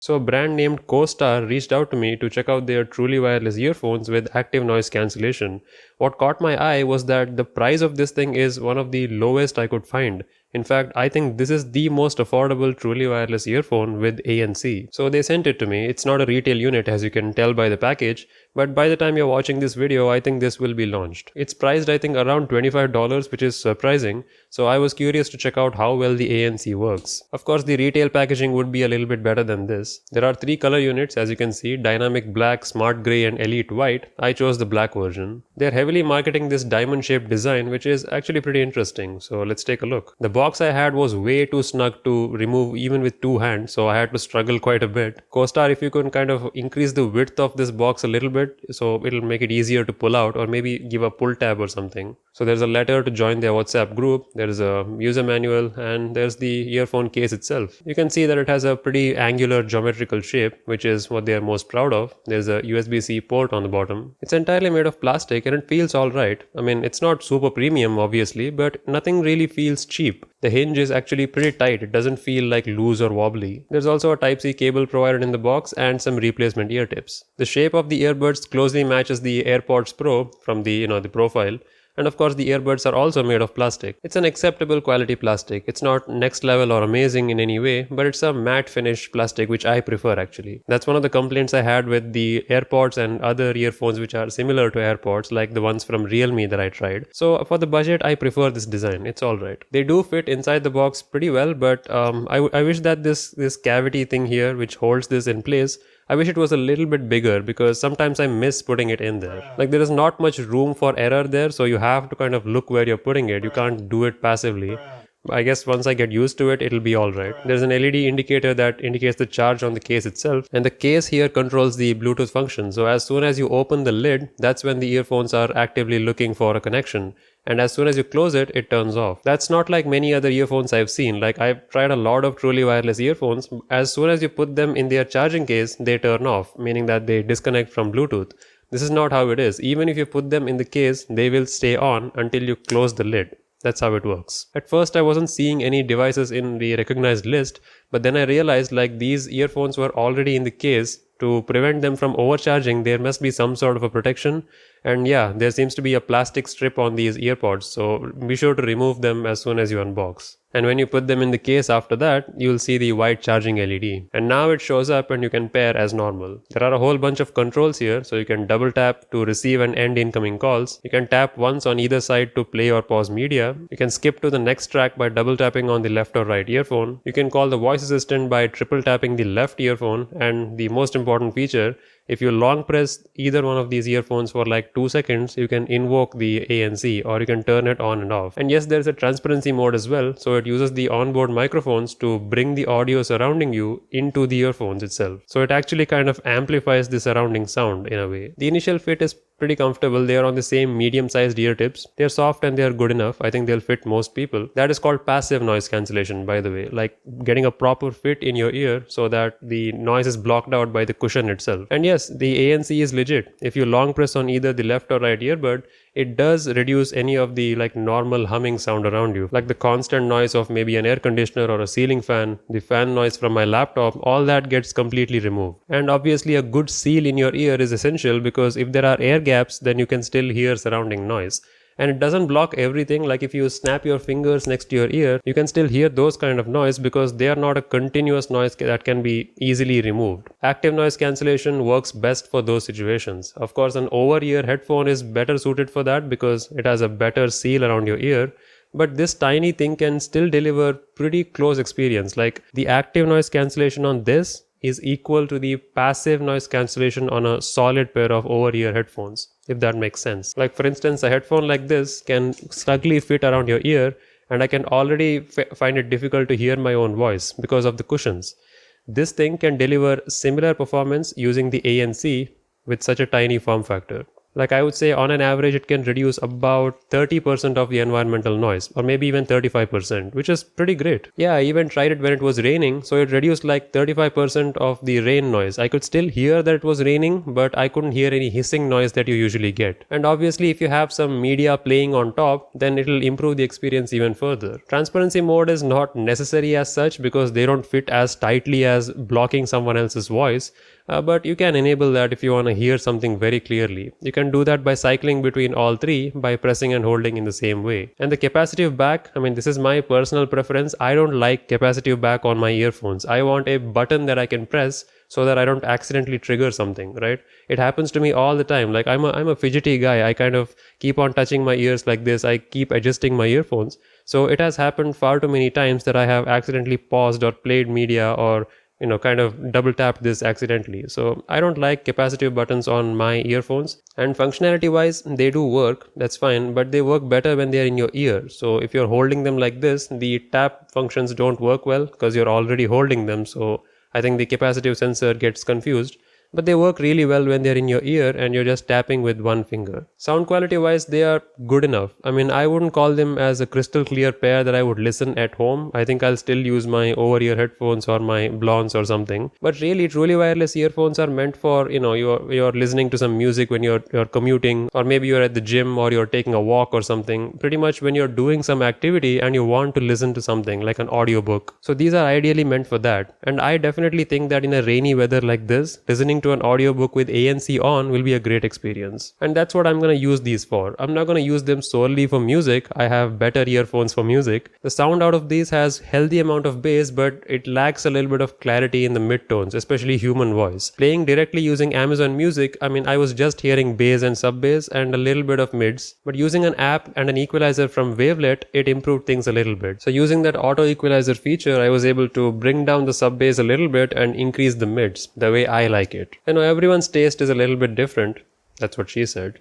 So a brand named Costar reached out to me to check out their truly wireless earphones with active noise cancellation. What caught my eye was that the price of this thing is one of the lowest I could find. In fact, I think this is the most affordable truly wireless earphone with ANC. So they sent it to me. It's not a retail unit as you can tell by the package, but by the time you're watching this video, I think this will be launched. It's priced I think around $25, which is surprising. So I was curious to check out how well the ANC works. Of course, the retail packaging would be a little bit better than this. There are 3 color units as you can see: dynamic black, smart grey and elite white. I chose the black version. They're heavily marketing this diamond shaped design, which is actually pretty interesting. So let's take a look. The box I had was way too snug to remove even with 2 hands, so I had to struggle quite a bit. Costar, if you can kind of increase the width of this box a little bit, so it'll make it easier to pull out, or maybe give a pull tab or something. So there's a letter to join their WhatsApp group, there's a user manual, and there's the earphone case itself. You can see that it has a pretty angular geometrical shape, which is what they are most proud of. There's a USB-C port on the bottom. It's entirely made of plastic and it feels alright. I mean, it's not super premium obviously, but nothing really feels cheap. The hinge is actually pretty tight, it doesn't feel like loose or wobbly. There's also a Type-C cable provided in the box and some replacement ear tips. The shape of the earbuds closely matches the AirPods Pro from the profile. And of course the earbuds are also made of plastic. It's an acceptable quality plastic. It's not next level or amazing in any way, but it's a matte finish plastic which I prefer actually. That's one of the complaints I had with the AirPods and other earphones which are similar to AirPods, like the ones from Realme that I tried. So for the budget I prefer this design. It's alright. They do fit inside the box pretty well, but I wish that this cavity thing here which holds this in place, I wish it was a little bit bigger, because sometimes I miss putting it in there. Like there is not much room for error there, so you have to kind of look where you're putting it. You can't do it passively. I guess once I get used to it, it'll be alright. There's an LED indicator that indicates the charge on the case itself, and the case here controls the Bluetooth function. So as soon as you open the lid, that's when the earphones are actively looking for a connection. And as soon as you close it, it turns off. That's not like many other earphones I've seen. Like I've tried a lot of truly wireless earphones. As soon as you put them in their charging case, they turn off, meaning that they disconnect from Bluetooth. This is not how it is. Even if you put them in the case, they will stay on until you close the lid. That's how it works. At first I wasn't seeing any devices in the recognized list, but then I realized like these earphones were already in the case. To prevent them from overcharging, there must be some sort of a protection. And yeah, there seems to be a plastic strip on these earpods, so be sure to remove them as soon as you unbox. And when you put them in the case after that, you'll see the white charging LED. And now it shows up and you can pair as normal. There are a whole bunch of controls here, so you can double tap to receive and end incoming calls. You can tap once on either side to play or pause media. You can skip to the next track by double tapping on the left or right earphone. You can call the voice assistant by triple tapping the left earphone, and the most important feature, if you long press either one of these earphones for like 2 seconds, you can invoke the ANC, or you can turn it on and off. And yes, there's a transparency mode as well, so it uses the onboard microphones to bring the audio surrounding you into the earphones itself. So it actually kind of amplifies the surrounding sound in a way. The initial fit is pretty comfortable. They are on the same medium-sized ear tips. They're soft and they're good enough. I think they'll fit most people. That is called passive noise cancellation, by the way, like getting a proper fit in your ear so that the noise is blocked out by the cushion itself. And yes, the ANC is legit. If you long press on either the left or right earbud, it does reduce any of the like normal humming sound around you, like the constant noise of maybe an air conditioner or a ceiling fan, the fan noise from my laptop. All that gets completely removed. And obviously a good seal in your ear is essential, because if there are air gaps, then you can still hear surrounding noise. And it doesn't block everything. Like if you snap your fingers next to your ear, you can still hear those kind of noise, because they are not a continuous noise that can be easily removed. Active noise cancellation works best for those situations. Of course, an over-ear headphone is better suited for that because it has a better seal around your ear. But this tiny thing can still deliver pretty close experience. Like the active noise cancellation on this is equal to the passive noise cancellation on a solid pair of over-ear headphones, if that makes sense. Like for instance, a headphone like this can snugly fit around your ear, and I can already find it difficult to hear my own voice because of the cushions. This thing can deliver similar performance using the ANC with such a tiny form factor. Like I would say on an average it can reduce about 30% of the environmental noise, or maybe even 35%, which is pretty great. Yeah, I even tried it when it was raining, so it reduced like 35% of the rain noise. I could still hear that it was raining, but I couldn't hear any hissing noise that you usually get. And obviously if you have some media playing on top, then it'll improve the experience even further. Transparency mode is not necessary as such because they don't fit as tightly as blocking someone else's voice. But you can enable that if you want to hear something very clearly. You can do that by cycling between all three by pressing and holding in the same way. And the capacitive back, I mean, this is my personal preference. I don't like capacitive back on my earphones. I want a button that I can press so that I don't accidentally trigger something, right? It happens to me all the time. Like I'm a fidgety guy. I kind of keep on touching my ears like this. I keep adjusting my earphones. So it has happened far too many times that I have accidentally paused or played media or kind of double tapped this accidentally. So I don't like capacitive buttons on my earphones. And functionality wise, they do work, that's fine, but they work better when they're in your ear. So if you're holding them like this, the tap functions don't work well because you're already holding them. So I think the capacitive sensor gets confused. But they work really well when they're in your ear and you're just tapping with one finger. Sound quality wise, they are good enough. I mean, I wouldn't call them as a crystal clear pair that I would listen at home. I think I'll still use my over-ear headphones or my Blondes or something. But really, truly wireless earphones are meant for, you're listening to some music when you're commuting, or maybe you're at the gym or you're taking a walk or something. Pretty much when you're doing some activity and you want to listen to something like an audiobook. So these are ideally meant for that. And I definitely think that in a rainy weather like this, listening to an audiobook with ANC on will be a great experience. And that's what I'm going to use these for. I'm not going to use them solely for music. I have better earphones for music. The sound out of these has healthy amount of bass, but it lacks a little bit of clarity in the midtones, especially human voice. Playing directly using Amazon Music, I mean, I was just hearing bass and sub bass and a little bit of mids, but using an app and an equalizer from Wavelet, it improved things a little bit. So using that auto equalizer feature, I was able to bring down the sub bass a little bit and increase the mids the way I like it. Everyone's taste is a little bit different. That's what she said.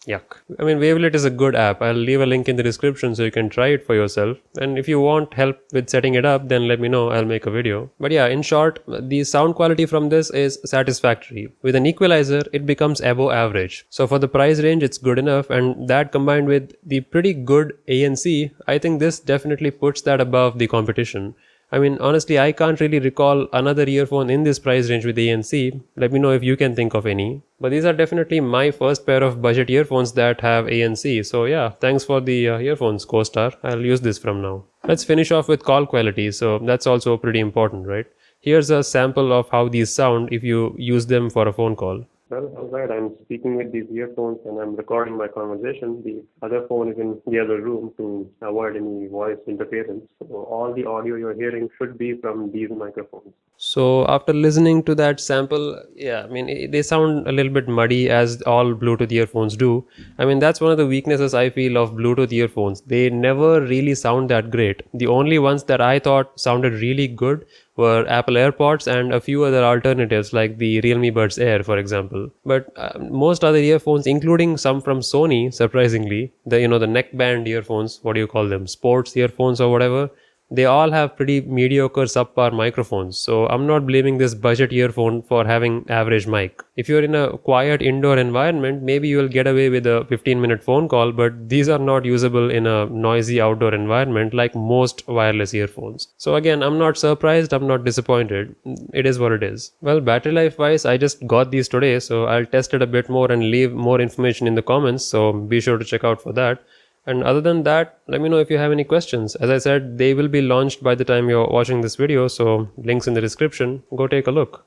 Yuck. I mean, Wavelet is a good app. I'll leave a link in the description so you can try it for yourself. And if you want help with setting it up, then let me know. I'll make a video. But yeah, in short, the sound quality from this is satisfactory. With an equalizer, it becomes above average. So for the price range, it's good enough. And that combined with the pretty good ANC, I think this definitely puts that above the competition. I mean, honestly, I can't really recall another earphone in this price range with ANC. Let me know if you can think of any. But these are definitely my first pair of budget earphones that have ANC. So yeah, thanks for the earphones, Costar. I'll use this from now. Let's finish off with call quality. So that's also pretty important, right? Here's a sample of how these sound if you use them for a phone call. Well, alright, I'm speaking with these earphones and I'm recording my conversation. The other phone is in the other room to avoid any voice interference. So all the audio you're hearing should be from these microphones. So after listening to that sample, yeah, I mean, they sound a little bit muddy as all Bluetooth earphones do. I mean, that's one of the weaknesses I feel of Bluetooth earphones. They never really sound that great. The only ones that I thought sounded really good were Apple AirPods and a few other alternatives like the Realme Buds Air, for example. But most other earphones, including some from Sony, surprisingly, the neckband earphones, what do you call them, sports earphones or whatever, they all have pretty mediocre subpar microphones. So I'm not blaming this budget earphone for having average mic. If you're in a quiet indoor environment, maybe you'll get away with a 15-minute phone call, but these are not usable in a noisy outdoor environment like most wireless earphones. So again, I'm not surprised, I'm not disappointed. It is what it is. Well, battery life wise, I just got these today, so I'll test it a bit more and leave more information in the comments, so be sure to check out for that. And other than that, let me know if you have any questions. As I said, they will be launched by the time you're watching this video, so links in the description. Go take a look.